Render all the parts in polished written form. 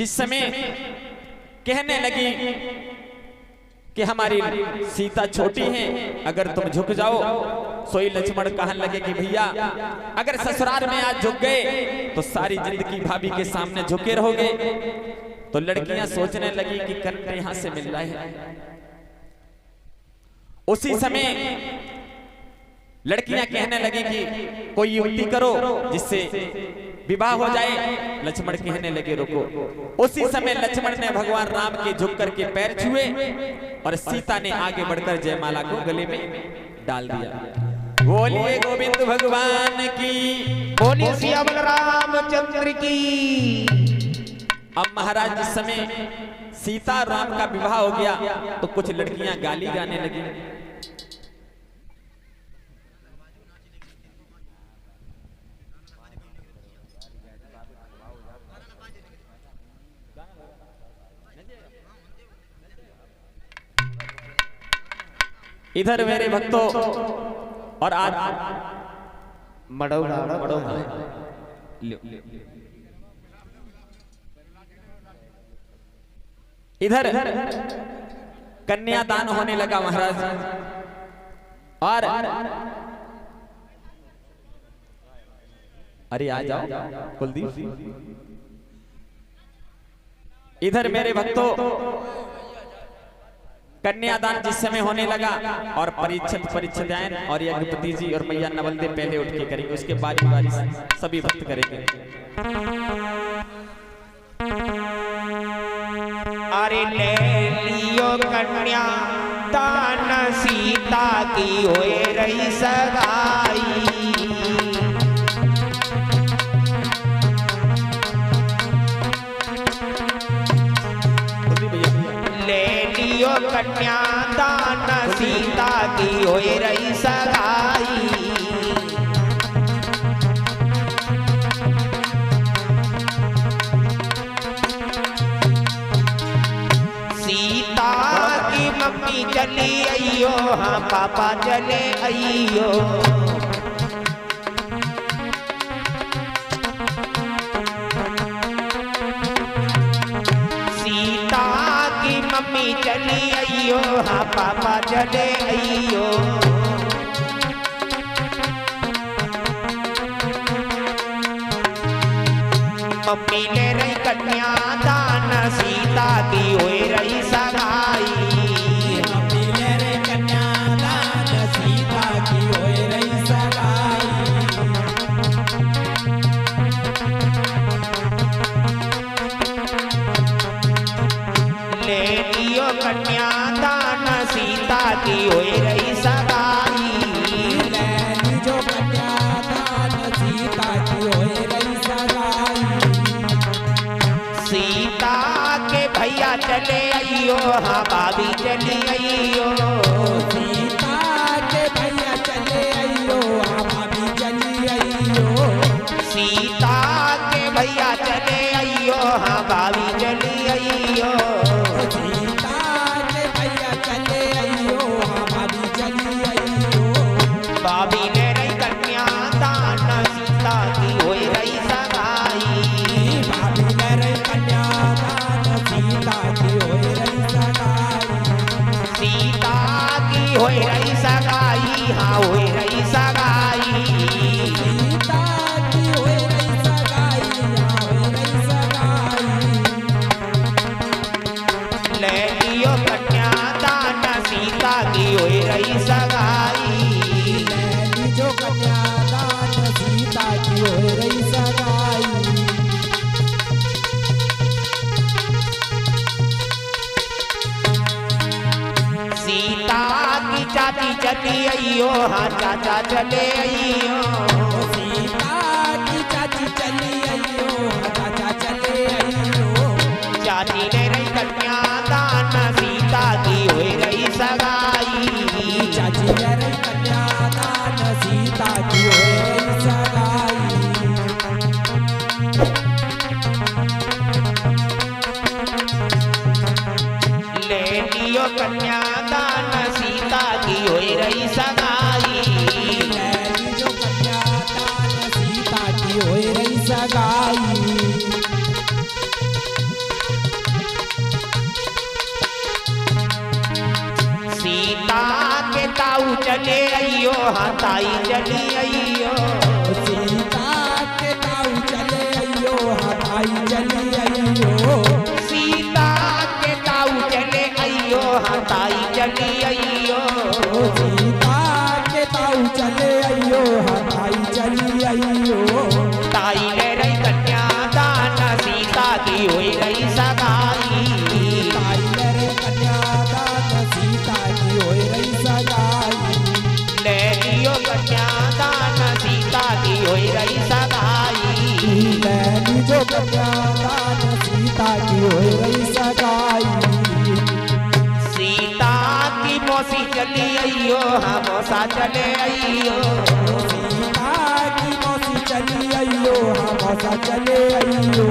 जिस समय कहने लगी कि हमारी सीता छोटी है, अगर तुम झुक जाओ, सोई लक्ष्मण कहने लगे कि भैया अगर ससुराल में आज झुक गए तो सारी जिंदगी भाभी के सामने झुके रहोगे। तो लड़कियां सोचने लगी कि कर्ण यहां से मिल रहा है। उसी समय लड़कियां कहने लगी कि कोई युक्ति करो जिससे विवाह हो जाए। लक्ष्मण कहने लगे रुको। उसी समय लक्ष्मण ने भगवान राम के झुक करके पैर छुए और सीता ने आगे बढ़कर जयमाला को गले में डाल दिया। बोलिए गोविंद भगवान की, बोलिए सियावर रामचंद्र की। अब महाराज जिस समय सीता और राम का विवाह हो गया तो कुछ लड़कियां गाली गाने लगी। इधर मेरे भक्तों और आज इधर कन्यादान होने लगा महाराज। और अरे आ जाओ कुलदीप। इधर मेरे भक्तों कन्यादान जिस समय होने लगा और परीक्षितायन और यज्ञपति जी और मैया नवलदेव पहले उठ के करेंगे, उसके बारी बारी सभी भक्त करेंगे। अरे ले लियो कन्या दान सीता की होए रही सगाई। कन्या दान सीता की होए रही सगाई। सीता की मम्मी चली आइयो, हाँ पापा चले आइयो। मम्मी चली आइयो, हाँ पापा चले आइयो। मम्मी ले रही कन्या दान सीता की होए रही सगाई। मम्मी ले रही कन्या दान सीता की होए रही सगाई। ले लियो कन्या दान सीता की होए रही सगाई। ले लीजो कन्या दान सीता की होए रही सगाई। सीता के भैया चले आइयो, हाँ भाभी चली आइयो। सीता के भैया चले आइयो, हाँ भाभी चली आइयो। सीता के भैया चले आइयो, हाँ भाभी चली आइयो। सीता के भैया चले आइयो, हाँ भाभी चली आइयो। भाभी ले रही कन्या दान सीता की होए रही सगाई। भाभी ले रही कन्या दान सीता की होए रही सगाई। सीता की होए रही सगाई, हाँ होए रही सगाई। सीता की होए रही सगाई, हाँ होए रही सगाई। ले लियो कन्या दान सीता की होए रही सगाई। ले लीजो कन्या दान सीता की होए रही सगाई। सीता की चाची चली आइयो, हाँ चाचा चले आइयो। सीता की चाची चली आइयो, हाँ चाचा चले आइयो। चाची ले रही कन्या दान सीता की होए रही सगाई। चाची ले रही कन्या दान सीता की होए रही सगाई। ले लियो कन्या दान सीता की होए रही सगाई। ले लीजो कन्या चले अइयो हाँ ताई चली अइयो सीता के ताऊ चले अइयो हमाई चली अइयो सीता के ताऊ चले अइयो हाँ ताई चली अइयो सीता के ताऊ चले अइयो हमाई चली अइयो ताई ले रही कन्यादान सीता की हुई रही सगाई ताई ले रही कन्यादान सीता की होई रही सगाई ले लियो कन्यादान सीता की हुई रही सगाई लैली जो कन्यादान सीता की होई रही सगाई सीता की मौसी चली अइयो हाँ मौसा चले अइयो सीता की मौसी चली अइयो हाँ मौसा चले अइयो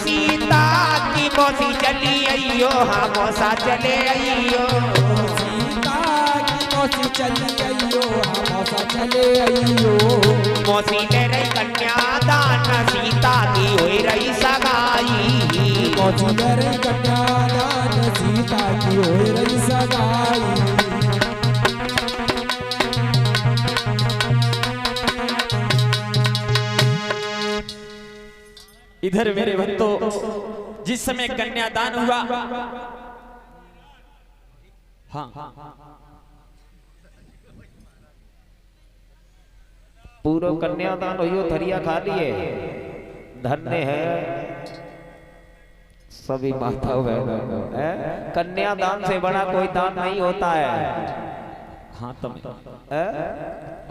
सीता की मौसी चली अइयो हाँ मौसा चले अइयो सीता की मौसी चली अइयो हाँ मौसा चले अइयो मौसी ले रही कन्यादान सीता की हुई रही सगाई मौसी ले रही कन्यादान सीता की होई रही सगाई इधर मेरे भक्तों जिस समय कन्यादान हुआ, हाँ पूरो कन्यादान हो थरिया खा लिए धन्य है सभी माता बहनों कन्यादान से बड़ा कोई दान नहीं होता है हाँ तब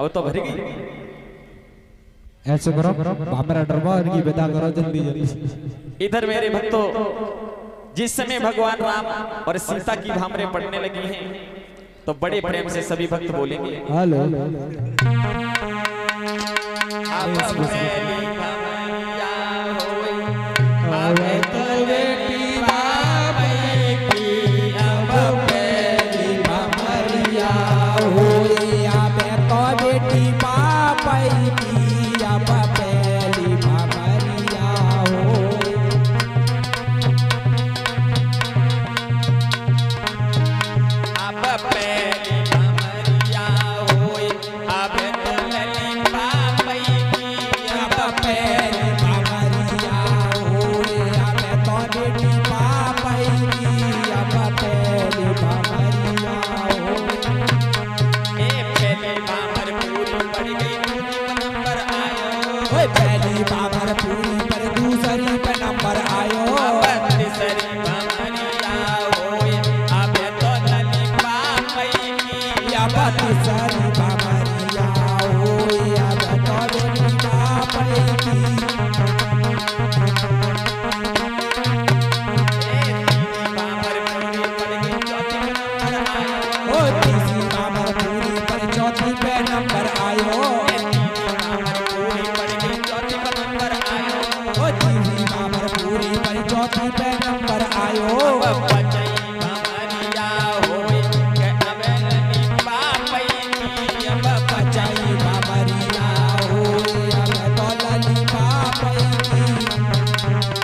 अब तो भरी गई। ऐसे करो हमारा डरवा इनकी विदा करो जल्दी जल्दी इधर मेरे भक्तों जिस समय भगवान राम और सीता की भामरे पड़ने लगी हैं तो बड़े प्रेम से सभी भक्त बोलेंगे हेलो अब पहली भमरिया होई, अबे तो बेटी बाबे की अब पहली भमरिया होई अबे तो बेटी बाबे की अब पहली भमरिया होई अब पहली भमरिया होई, अब तो लली बाबई की अब पहली भमरिया होई अबे तो बेटी बाबे की अब पहली भमरिया होई ए पहली भामर पूरी पड़ गई दूसरी नंबर आयो ओए पहली बाबर पूरी पर दूसरी पे नंबर आयो अब तीसरी भमरिया होई, अब तो लली बाबई की अब तीसरी बाबरिया होई अब तो बेटी बाबरी की ओ तीसरी बाबर पूरी पर चौथी पे नंबर आयो ओ तीसरी बाबर पूरी पर चौथी पे नंबर आयो बचाई बाबरिया होई अब तो लली बाबई की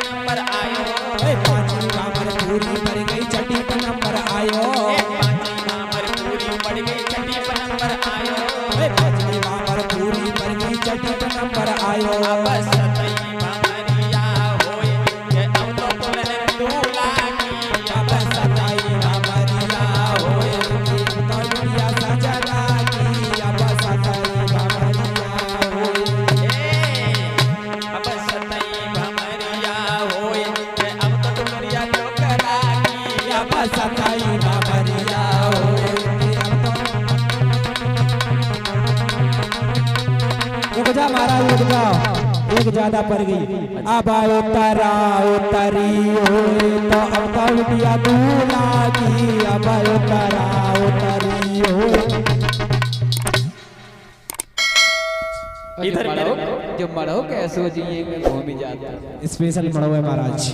ओए पांचवी बाबर पूरी पर गई छठी पे नंबर आयो ओए पांचवी बाबर पूरी पर गई छठी पे नंबर आयो अब सतई भमरिया होई, के अब तो तुलने दूल्हा की अब सताई बाबरिया होए की तो दुनिया सजना की अब सताई बाबरिया होए अब सतई भमरिया होई, के अब तो तुलरिया टोकरा की अब सताई बाबरिया होए की अब तो रुक जा महाराज रुक जा एक ज्यादा पड़ गई अब आयो तारा उतरी होए तो अब तो बिटिया दूल्हा की अब आयो तारा उतरी होए इधर मेरे जो मरो कैसो जिए घूमी जाता स्पेशल मड़ो है महाराज।